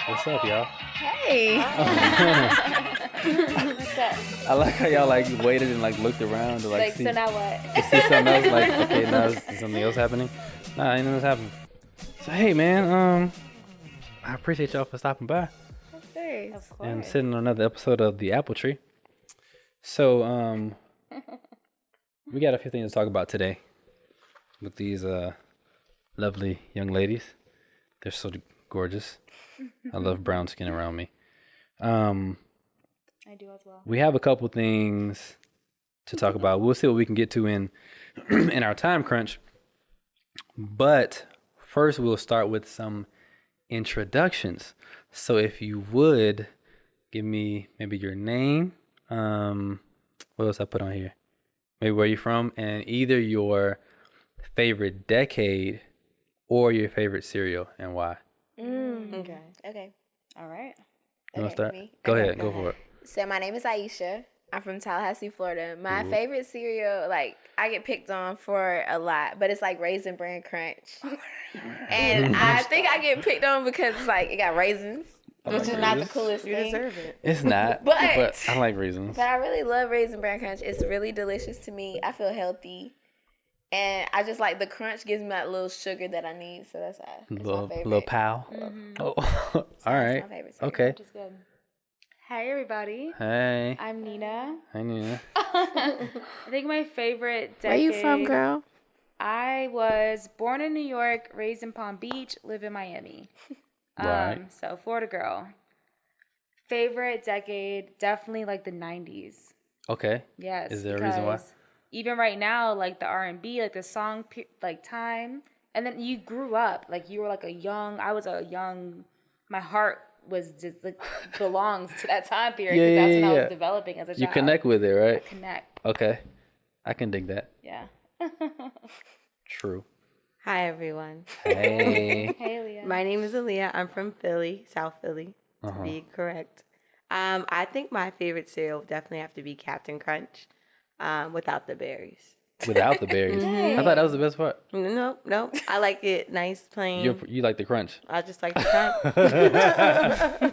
What's up, y'all? Hey. What's up? I like how y'all like waited and like looked around to like see, So now what? to see something else. Like, okay, now is something else happening? Nah, ain't nothing's happening. So hey, man, I appreciate y'all for stopping by Of course. and sitting on another episode of the Apple Tree. So we got a few things to talk about today with these lovely young ladies. They're so gorgeous. I love brown skin around me. I do as well. We have a couple things to talk about. We'll see what we can get to in in our time crunch. But first, we'll start with some introductions. So if you would give me maybe your name, what else I put on here? Maybe where you're from, and either your favorite decade or your favorite cereal and why. Okay. All right. You want to start? me? Go Okay, ahead, go for it. So my name is Aisha. I'm from Tallahassee, Florida. My favorite cereal, like I get picked on for a lot, but it's like Raisin Bran Crunch. And I think I get picked on because it's like it got raisins, which is not the coolest You thing. deserve it. It's not, But- but I like raisins. But I really love Raisin Bran Crunch. It's really delicious to me. I feel healthy. And I just like the crunch gives me that little sugar that I need, so that's why it's my favorite. Little pal. Oh, all right. my favorite cereal. Okay. Which is good. Hi, everybody. Hey. I'm Nina. Hi, Nina. I think my favorite decade. Where you from, girl? I was born in New York, raised in Palm Beach, live in Miami. Right. So Florida girl. Favorite decade, definitely like the 90s. Okay. Yes. Is there a reason why? because even right now, like the R&B, like the song, like time, and then you grew up, like you were like my heart was just like belongs to that time period because that's when I was developing as a child. You connect with it, right? Connect. Okay. I can dig that. Yeah. True. Hi, everyone. Hey. Hey, Leah. My name is Aaliyah. I'm from Philly, South Philly, to be correct. I think my favorite cereal would definitely have to be Captain Crunch, without the berries. Without the berries. I thought that was the best part. No. I like it nice, plain. You like the crunch. I just like the crunch.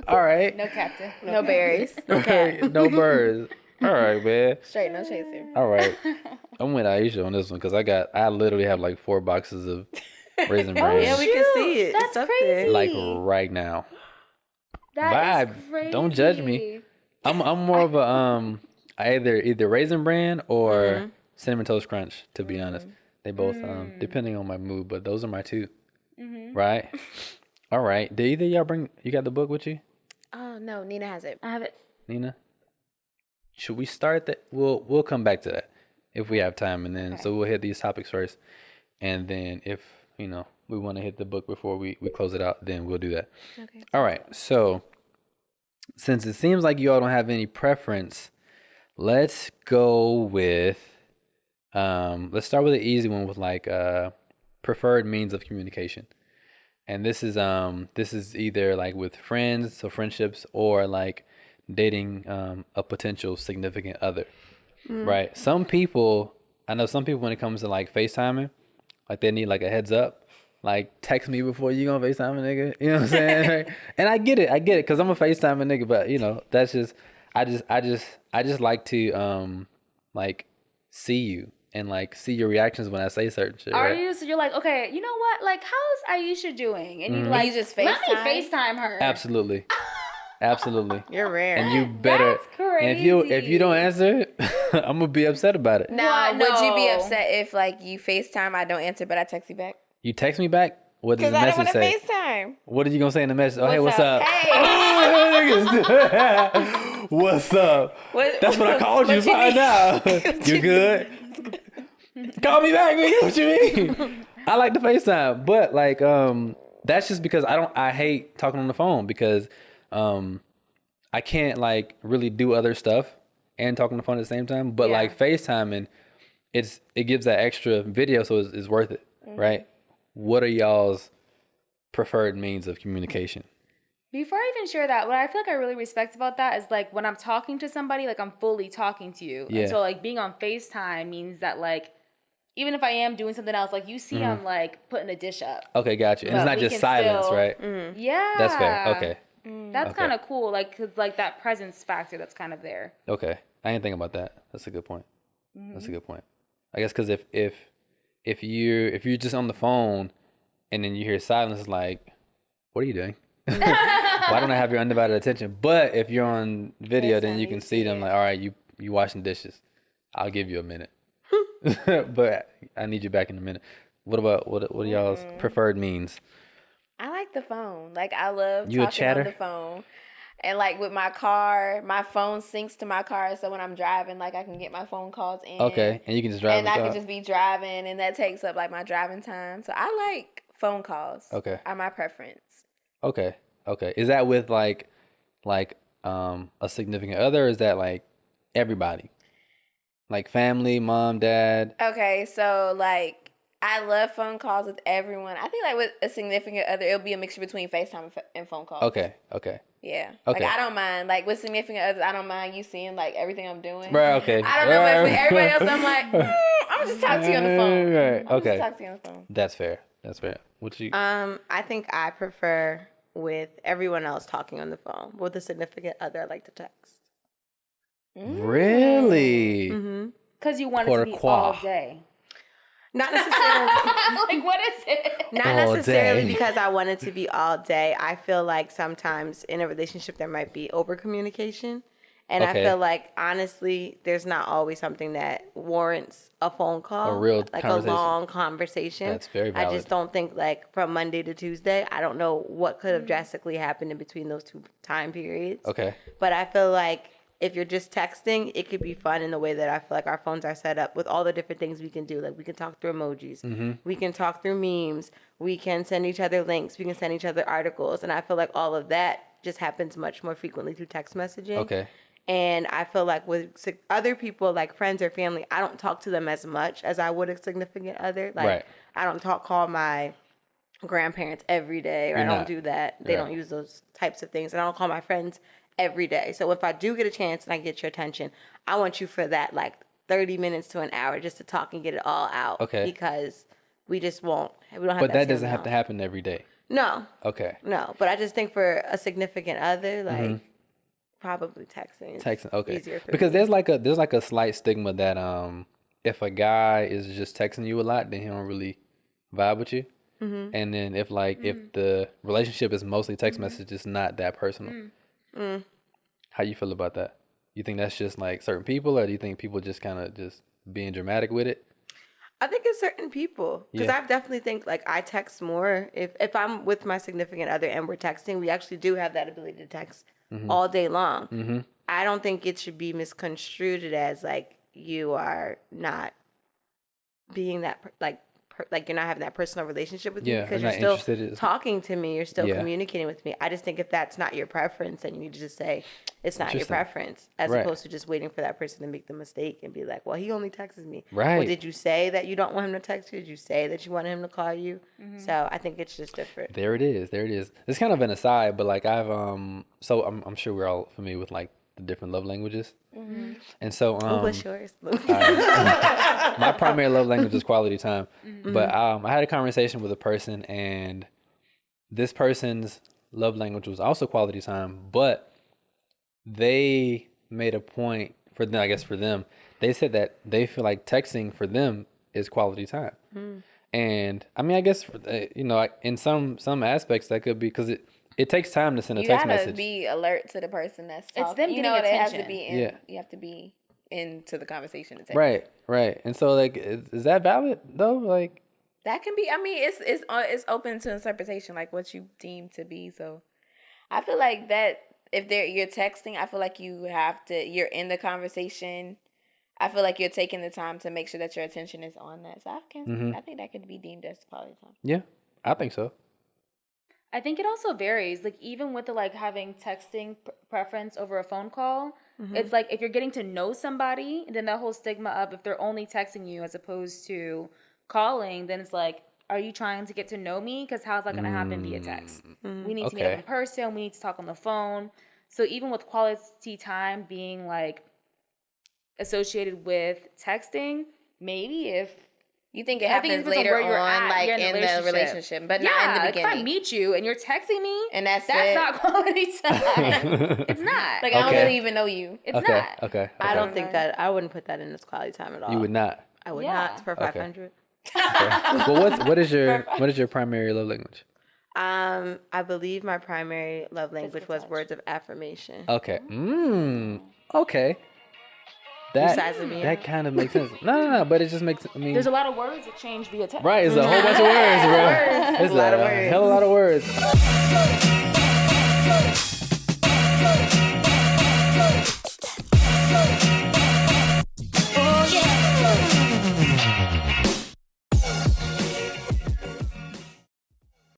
All right. No captain. No berries. No birds. All right, man. Straight no chaser. All right. I'm with Aisha on this one because I literally have like 4 boxes of Raisin Bran. Yeah, we can see it. That's it's up crazy. there. Like right now. That is Vibe. crazy. Don't judge me. I'm more of a either Raisin Bran or Cinnamon Toast Crunch, to be honest. They both depending on my mood, but those are my 2. Right? All right. Did either of y'all you got the book with you, Oh no, Nina has it. I have it. Nina? Should we start that? We'll come back to that if we have time, and then so we'll hit these topics first, and then if we want to hit the book before we close it out, then we'll do that. Okay. All right. So since it seems like you all don't have any preference, let's go with let's start with an easy one with like preferred means of communication. And this is either like with friends, so friendships, or like dating a potential significant other. Right? I know some people when it comes to like FaceTiming, like they need like a heads up. Like text me before you gonna FaceTime a nigga. You know what I'm saying? And I get it, because I'm a FaceTime a nigga, but that's just I just like to like see you and like see your reactions when I say certain shit. Are right? you? So you're like, okay, you know what? Like, how's Aisha doing? And you Mm-hmm. like, You just let me FaceTime? FaceTime her. Absolutely. Absolutely. You're rare. And you better That's and if you don't answer, I'm gonna be upset about it. Now, What? would you be No. upset if like you FaceTime, I don't answer, but I text you back? You text me back, what does Because the I don't message want to say? FaceTime. What are you gonna say in the message? Oh, hey, what's What's up? Hey. What's up? What- That's what I called you to what you find mean? out. You good? Call me back, nigga. What you mean? I like to FaceTime, but like that's just because I hate talking on the phone because I can't like really do other stuff and talk on the phone at the same time. But like FaceTiming, it gives that extra video, so it's worth it, right? What are y'all's preferred means of communication? Before I even share that, what I feel like I really respect about that is like when I'm talking to somebody, like I'm fully talking to you. Yeah. And so like being on FaceTime means that like even if I am doing something else, like you see, I'm like putting a dish up. Okay, gotcha. And it's But not we just can silence, still- right? Yeah, That's fair. Okay. That's Okay. kind of cool, like, cause like that presence factor that's kind of there. Okay. I didn't think about that. That's a good point. That's a good point. I guess because if you're just on the phone and then you hear silence, it's like, what are you doing? Why don't I have your undivided attention? But if you're on video, Yes, then I you do can see see them it. like, all right, you washing dishes. I'll give you a minute. But I need you back in a minute. What about what are y'all's preferred means? I like the phone. Like I love You a talking chatter? on the phone. And like with my car, my phone syncs to my car, so when I'm driving, like I can get my phone calls in. Okay, and you can just drive And the I car. can just be driving, and that takes up like my driving time. So I like phone calls. Okay. Are my preference. Okay. Okay. Is that with like a significant other, or is that like everybody? Like family, mom, dad. Okay, so like I love phone calls with everyone. I think like with a significant other, it'll be a mixture between FaceTime and phone calls. Okay. Okay. Yeah. Okay. Like I don't mind. Like with significant others, I don't mind you seeing like everything I'm doing. Right. Okay. I don't know, but with Right. everybody else, I'm like, I'm just talk to you on the phone. Right. I'm Okay. just talk to you on the phone. That's fair. That's fair. What you? I think I prefer with everyone else talking on the phone. With a significant other, I like to text. Really? Cause you want it to be all Pourquoi? day. Not necessarily. Like, what is it? Not All necessarily day. because I want it to be all day. I feel like sometimes in a relationship there might be over communication. And Okay. I feel like honestly, there's not always something that warrants a phone call. A real like conversation. a long conversation. That's very I valid. just don't think like from Monday to Tuesday, I don't know what could have drastically happened in between those two time periods. Okay. But I feel like if you're just texting, it could be fun in the way that I feel like our phones are set up with all the different things we can do. Like we can talk through emojis, we can talk through memes, we can send each other links, we can send each other articles. And I feel like all of that just happens much more frequently through text messaging. Okay. And I feel like with other people, like friends or family, I don't talk to them as much as I would a significant other. Like Right. I don't call my grandparents every day, or You're I don't not. do that. They Right. don't use those types of things. And I don't call my friends every day. So if I do get a chance and I get your attention, I want you for that like 30 minutes to an hour just to talk and get it all out. Okay. Because we just won't. We don't have But that same doesn't have to amount. happen every day. No, Okay. no. But I just think for a significant other, like probably texting. Is Texting. Okay. Easier for Because me. there's like a slight stigma that if a guy is just texting you a lot, then he don't really vibe with you. And then if the relationship is mostly text messages, not that personal. How you feel about that? You think that's just like certain people, or do you think people just kind of just being dramatic with it? I think it's certain people because Yeah. I definitely think like I text more if I'm with my significant other and we're texting. We actually do have that ability to text all day long. I don't think it should be misconstrued as like you are not being that like you're not having that personal relationship with me Yeah, because you're you're not still interested in- talking to me. You're still Yeah. communicating with me. I just think if that's not your preference, then you need to just say it's not your Interesting. preference, as Right. opposed to just waiting for that person to make the mistake and be like, well, he only texts me. Right. Well, did you say that you don't want him to text you? Did you say that you wanted him to call you? So I think it's just different. There it is. There it is. It's kind of an aside, but like I've so I'm sure we're all familiar with like the different love languages, and so What's yours? my primary love language is quality time. But I had a conversation with a person, and this person's love language was also quality time, but they made a point for them, I guess for them, they said that they feel like texting for them is quality time. And I mean, I guess, like in some aspects that could be, because it takes time to send a You text gotta message. be alert to the person that's It's talking. them You getting know, it has to attention. be in. Yeah. You have to be into the conversation. To text. Right. And so like, is that valid though? Like, That can be. I mean, it's open to interpretation, like what you deem to be. So, I feel like that if you're texting, I feel like you're in the conversation. I feel like you're taking the time to make sure that your attention is on that. So I think that could be deemed as quality time. yeah, I think so. I think it also varies. Like even with the like having texting preference over a phone call, it's like if you're getting to know somebody, then that whole stigma of if they're only texting you as opposed to calling, then it's like, are you trying to get to know me? Because how's that going to happen via text? We need to meet up in person. We need to talk on the phone. So even with quality time being like associated with texting, maybe if You think it I think it happens depends on later where you're on, at, like you're in the relationship, but not in the like, if I beginning. meet you and you're texting me, And that's it. not quality time. It's not. Like I don't Okay. really even know you. It's Okay. not. Okay. I don't Okay. think that I wouldn't put that in as quality time at all. You would not. I would Yeah. not for Okay. 500. Okay. Well, what is your primary love language? I believe my primary love language Physical was touch. words of affirmation. Okay. Okay. That sizing me that up? kind of makes sense. No, but it just makes. I mean, There's a lot of words exchange via text. right? It's a whole bunch of words, bro. It's A lot of a words. hell of a lot of words.